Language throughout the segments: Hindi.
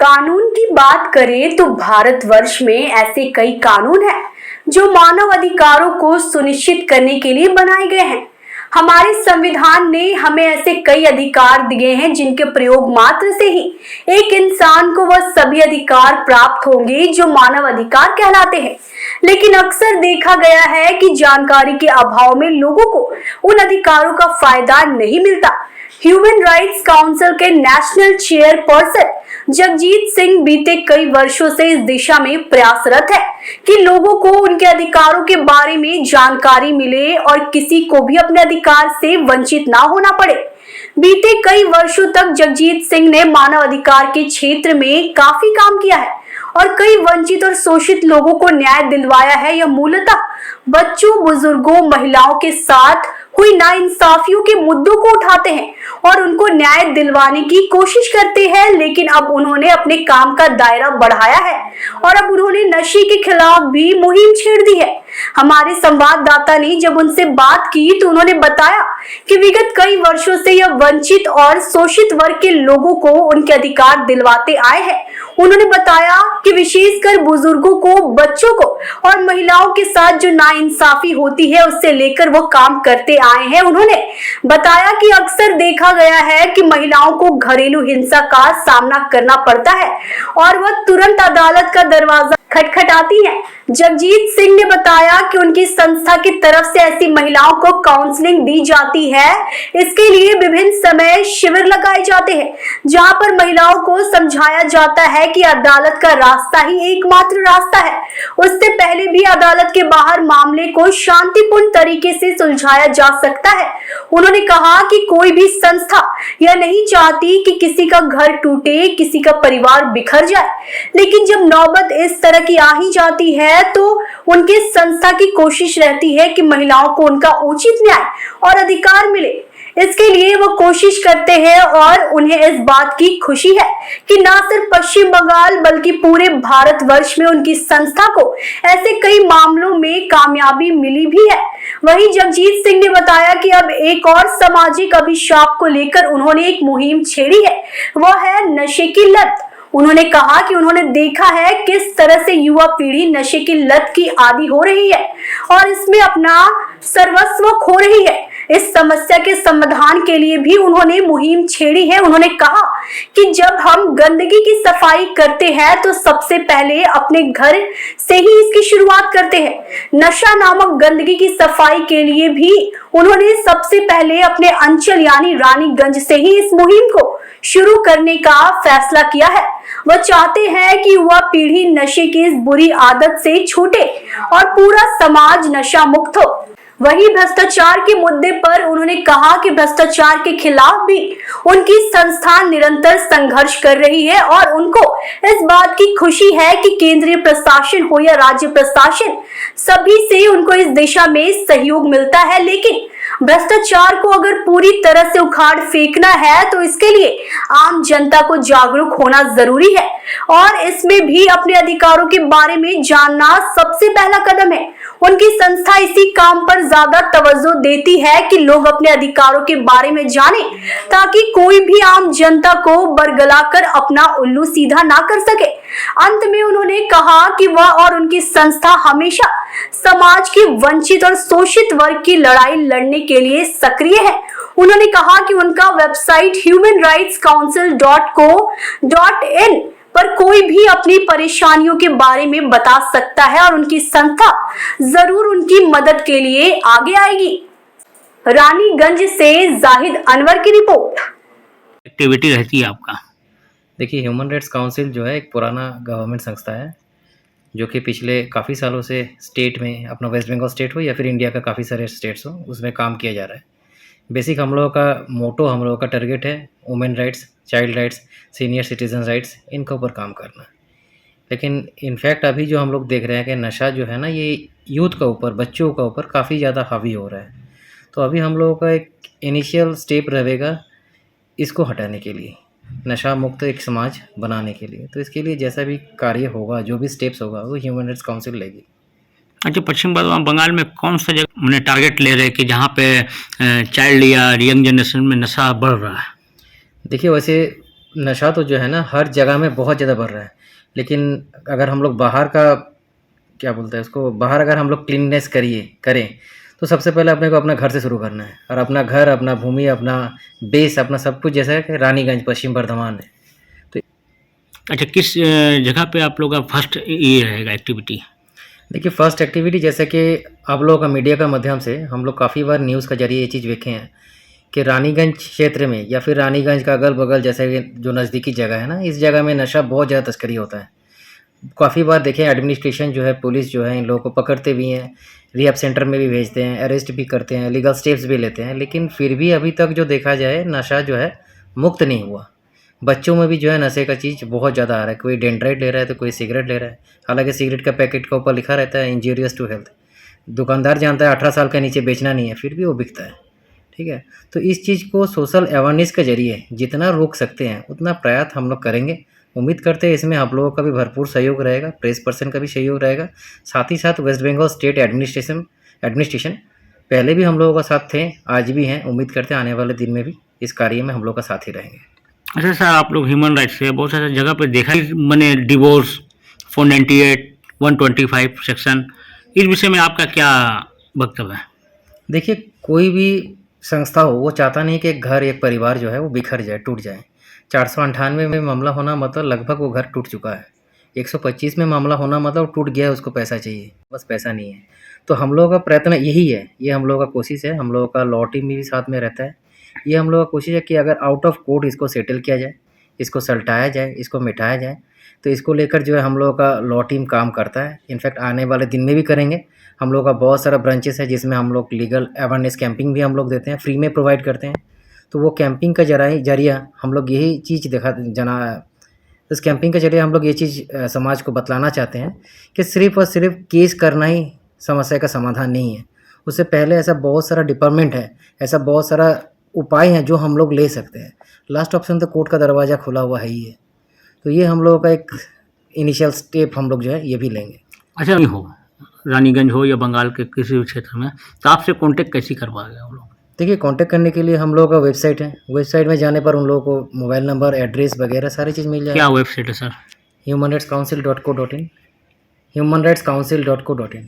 कानून की बात करें तो भारतवर्ष में ऐसे कई कानून हैं जो मानव अधिकारों को सुनिश्चित करने के लिए बनाए गए हैं। हमारे संविधान ने हमें ऐसे कई अधिकार दिए हैं जिनके प्रयोग मात्र से ही एक इंसान को वह सभी अधिकार प्राप्त होंगे जो मानव अधिकार कहलाते हैं। लेकिन अक्सर देखा गया है कि जानकारी के अभाव में लोगों को उन अधिकारों का फायदा नहीं मिलता। ह्यूमन राइट्स काउंसिल के नेशनल चेयरपर्सन जगजीत सिंह बीते कई वर्षों से इस दिशा में प्रयासरत है कि लोगों को उनके अधिकारों के बारे में जानकारी मिले और किसी को भी अपने अधिकार से वंचित ना होना पड़े। बीते कई वर्षों तक जगजीत सिंह ने मानव अधिकार के क्षेत्र में काफी काम किया है और कई वंचित और शोषित लोगों को न्याय दिलवाया है। यह मूलतः बच्चों, बुजुर्गों, महिलाओं के साथ हुई नाइंसाफियों के मुद्दों को उठाते हैं और उनको न्याय दिलवाने की कोशिश करते हैं। लेकिन अब उन्होंने अपने काम का दायरा बढ़ाया है और अब उन्होंने नशे के खिलाफ भी मुहिम छेड़ दी है। हमारे संवाददाता ने जब उनसे बात की तो उन्होंने बताया कि विगत कई वर्षों से यह वंचित और शोषित वर्ग के लोगों को उनके अधिकार दिलवाते आए हैं। उन्होंने बताया कि विशेषकर बुजुर्गों को, बच्चों को और महिलाओं के साथ जो नाइंसाफी होती है उससे लेकर वो काम करते आए हैं। उन्होंने बताया कि अक्सर देखा गया है कि महिलाओं को घरेलू हिंसा का सामना करना पड़ता है और वह तुरंत अदालत का दरवाजा खटखटाती है। जगजीत सिंह ने बताया कि उनकी संस्था की तरफ से ऐसी महिलाओं को काउंसलिंग दी जाती है। इसके लिए विभिन्न समय शिविर लगाए जाते हैं जहां पर महिलाओं को समझाया जाता है कि अदालत का रास्ता ही एकमात्र रास्ता है। उससे पहले भी अदालत के बाहर मामले को शांतिपूर्ण तरीके से सुलझाया जा सकता है। उन्होंने कहा कि कोई भी संस्था यह नहीं चाहती कि किसी का घर टूटे, किसी का परिवार बिखर जाए, लेकिन जब नौबत इस तरह की आ ही जाती है तो उनके संस्था की कोशिश रहती है कि महिलाओं को उनका उचित न्याय और अधिकार मिले। इसके लिए वो कोशिश करते हैं और उन्हें इस बात की खुशी है कि न सिर्फ पश्चिम बंगाल बल्कि पूरे भारतवर्ष में उनकी संस्था को ऐसे कई मामलों में कामयाबी मिली भी है। वहीं जगजीत सिंह ने बताया कि अब एक और सामाजिक अभिशाप को लेकर उन्होंने एक मुहिम छेड़ी है, वह है नशे की लत। उन्होंने कहा कि उन्होंने देखा है किस तरह से युवा पीढ़ी नशे की लत की आदी हो रही है और इसमें अपना सर्वस्व खो रही है। इस समस्या के समाधान के लिए भी उन्होंने मुहिम छेड़ी है। उन्होंने कहा कि जब हम गंदगी की सफाई करते हैं तो सबसे पहले अपने घर से ही इसकी शुरुआत करते हैं। नशा नामक गंदगी की सफाई के लिए भी उन्होंने सबसे पहले अपने अंचल यानी रानीगंज से ही इस मुहिम को शुरू करने का फैसला किया है। वह चाहते हैं कि युवा पीढ़ी नशे की इस बुरी आदत से छूटे और पूरा समाज नशा मुक्त हो। वहीं भ्रष्टाचार के मुद्दे पर उन्होंने कहा कि भ्रष्टाचार के खिलाफ भी उनकी संस्था निरंतर संघर्ष कर रही है और उनको इस बात की खुशी है कि केंद्रीय प्रशासन हो या राज्य प्रशासन, सभी से उनको इस दिशा में सहयोग मिलता है। लेकिन भ्रष्टाचार को अगर पूरी तरह से उखाड़ फेंकना है तो इसके लिए आम जनता को जागरूक होना जरूरी है और इसमें भी अपने अधिकारों के बारे में जानना सबसे पहला कदम है। उनकी संस्था इसी काम पर ज्यादा तवज्जो देती है कि लोग अपने अधिकारों के बारे में जानें ताकि कोई भी आम जनता को बरगलाकर अपना उल्लू सीधा ना कर सके। अंत में उन्होंने कहा कि वह और उनकी संस्था हमेशा समाज के वंचित और शोषित वर्ग की लड़ाई लड़ने के लिए सक्रिय है। उन्होंने कहा कि उनका वेबसाइट humanrightscouncil.co.in पर कोई भी अपनी परेशानियों के बारे में बता सकता है और उनकी संस्था जरूर उनकी मदद के लिए आगे आएगी। रानीगंज से जाहिद अनवर की रिपोर्ट। एक्टिविटी रहती है आपका? देखिए, ह्यूमन राइट्स काउंसिल जो है एक पुराना गवर्नमेंट संस्था है जो कि पिछले काफ़ी सालों से स्टेट में, अपना वेस्ट बंगाल स्टेट हो या फिर इंडिया का काफ़ी सारे स्टेट्स हो, उसमें काम किया जा रहा है। बेसिक हम लोगों का मोटो, हम लोगों का टारगेट है women rights, child rights, senior citizen rights, इनके ऊपर काम करना। लेकिन इनफैक्ट अभी जो हम लोग देख रहे हैं कि नशा जो है ना, ये यूथ का ऊपर, बच्चों का ऊपर काफ़ी ज़्यादा हावी हो रहा है। तो अभी हम लोगों का एक इनिशियल स्टेप रहेगा इसको हटाने के लिए, नशा मुक्त एक समाज बनाने के लिए। तो इसके लिए जैसा भी कार्य होगा, जो भी स्टेप्स होगा, वो ह्यूमन राइट्स काउंसिल लेगी। अच्छा, पश्चिम बंगाल में कौन सा जगह उन्हें टारगेट ले रहे हैं कि जहाँ पे चाइल्ड या यंग जनरेशन में नशा बढ़ रहा है? देखिए, वैसे नशा तो जो है ना हर जगह में बहुत ज़्यादा बढ़ रहा है, लेकिन अगर हम लोग बाहर का क्या बोलते हैं उसको, बाहर अगर हम लोग क्लीननेस करें तो सबसे पहले अपने को अपना घर से शुरू करना है। और अपना घर, अपना भूमि, अपना बेस, अपना सब कुछ जैसा है कि रानीगंज पश्चिम बर्धमान है। अच्छा, किस जगह पे आप लोग का फर्स्ट ये रहेगा एक्टिविटी? देखिए, फर्स्ट एक्टिविटी जैसे कि आप लोगों का मीडिया का माध्यम से हम लोग काफ़ी बार न्यूज़ के जरिए ये चीज़ देखे हैं कि रानीगंज क्षेत्र में या फिर रानीगंज का अगल बगल जैसे कि जो नज़दीकी जगह है ना, इस जगह में नशा बहुत ज़्यादा तस्करी होता है। काफ़ी बार देखें, एडमिनिस्ट्रेशन जो है, पुलिस जो है, इन लोगों को पकड़ते भी हैं, रिहैब सेंटर में भी भेजते हैं, अरेस्ट भी करते हैं, लीगल स्टेप्स भी लेते हैं, लेकिन फिर भी अभी तक जो देखा जाए नशा जो है मुक्त नहीं हुआ। बच्चों में भी जो है नशे का चीज़ बहुत ज़्यादा आ रहा है। कोई डेंड्राइट ले रहा है तो कोई सिगरेट ले रहा है। हालांकि सिगरेट का पैकेट के ऊपर लिखा रहता है इंजीरियस टू हेल्थ। दुकानदार जानता है 18 साल के नीचे बेचना नहीं है, फिर भी वो बिकता है। ठीक है, तो इस चीज़ को सोशल अवेयरनेस के जरिए जितना रोक सकते हैं उतना प्रयास हम लोग करेंगे। उम्मीद करते हैं इसमें आप लोगों का भी भरपूर सहयोग रहेगा, प्रेस पर्सन का भी सहयोग रहेगा, साथ ही साथ वेस्ट बंगाल स्टेट एडमिनिस्ट्रेशन पहले भी हम लोगों का साथ थे, आज भी हैं। उम्मीद करते हैं आने वाले दिन में भी इस कार्य में हम लोग का साथ ही रहेंगे। अच्छा सर, आप लोग ह्यूमन राइट्स से बहुत सारे जगह पे देखा मैंने, डिवोर्स 498, 125 सेक्शन, इस विषय में आपका क्या वक्तव्य है? देखिए, कोई भी संस्था हो वो चाहता नहीं कि एक घर, एक परिवार जो है वो बिखर जाए, टूट जाए। 498 में मामला होना मतलब लगभग वो घर टूट चुका है। 125 में मामला होना मतलब टूट गया है, उसको पैसा चाहिए, बस पैसा नहीं है। तो हम लोगों का प्रयत्न यही है, ये हम लोगों का कोशिश है, हम लोगों का लॉ टीम भी साथ में रहता है। ये हम लोगों का कोशिश है कि अगर आउट ऑफ कोर्ट इसको सेटल किया जाए, इसको सलटाया जाए, इसको मिटाया जाए। तो इसको लेकर जो है हम लोगों का लॉ टीम काम करता है। इनफैक्ट आने वाले दिन में भी करेंगे। हम लोग का बहुत सारा ब्रांचेस है जिसमें हम लोग लीगल अवेयरनेस कैंपिंग भी हम लोग देते हैं, फ्री में प्रोवाइड करते हैं। तो वो कैंपिंग का जरिया हम लोग यही चीज़ इस कैंपिंग के जरिए हम लोग ये चीज़ समाज को बतलाना चाहते हैं कि सिर्फ़ और सिर्फ केस करना ही समस्या का समाधान नहीं है। उससे पहले ऐसा बहुत सारा डिपार्टमेंट है, ऐसा बहुत सारा उपाय हैं जो हम लोग ले सकते हैं। लास्ट ऑप्शन तो कोर्ट का दरवाज़ा खुला हुआ है ही है। तो ये हम लोगों का एक इनिशियल स्टेप हम लोग जो है ये भी लेंगे। अच्छा, नहीं हो रानीगंज हो या बंगाल के किसी भी क्षेत्र में, तो आपसे कांटेक्ट कैसे करवाएंगे हम लोग? देखिए, कांटेक्ट करने के लिए हम लोगों का वेबसाइट है। वेबसाइट में जाने पर उन लोगों को मोबाइल नंबर, एड्रेस वगैरह सारी चीज़ मिल जाएगी। क्या वेबसाइट है सर? humanrightscouncil.co.in, humanrightscouncil.co.in।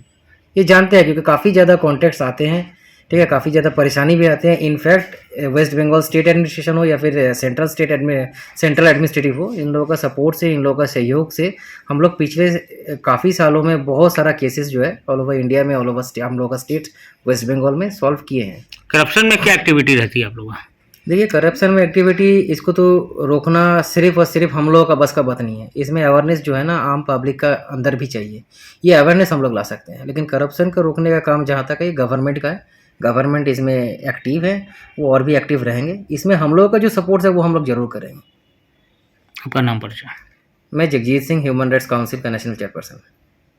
ये जानते हैं क्योंकि काफ़ी ज़्यादा कॉन्टैक्ट्स आते हैं, ठीक है, काफ़ी ज़्यादा परेशानी भी आते हैं। In fact West Bengal state administration हो या फिर सेंट्रल एडमिनिस्ट्रेटिव हो, इन लोगों का सपोर्ट से, इन लोगों का सहयोग से हम लोग पिछले काफ़ी सालों में बहुत सारा केसेस जो है ऑल ओवर इंडिया में, ऑल ओवर हम लोगों का स्टेट वेस्ट बंगाल में सॉल्व किए हैं। करप्शन में क्या एक्टिविटी रहती है आप लोगों का? देखिए, करप्शन में एक्टिविटी इसको तो रोकना सिर्फ और सिर्फ हम लोगों का बस का बात नहीं है। इसमें अवेयरनेस जो है ना आम पब्लिक का अंदर भी चाहिए। ये अवेयरनेस हम लोग ला सकते हैं, लेकिन करप्शन को रोकने का काम जहाँ तक है ये गवर्नमेंट का है। गवर्नमेंट इसमें एक्टिव है, वो और भी एक्टिव रहेंगे। इसमें हम लोगों का जो सपोर्ट है वो हम लोग ज़रूर करेंगे। आपका नाम परिचय? मैं Jagjit Singh, human rights council का नेशनल चेयरपर्सन।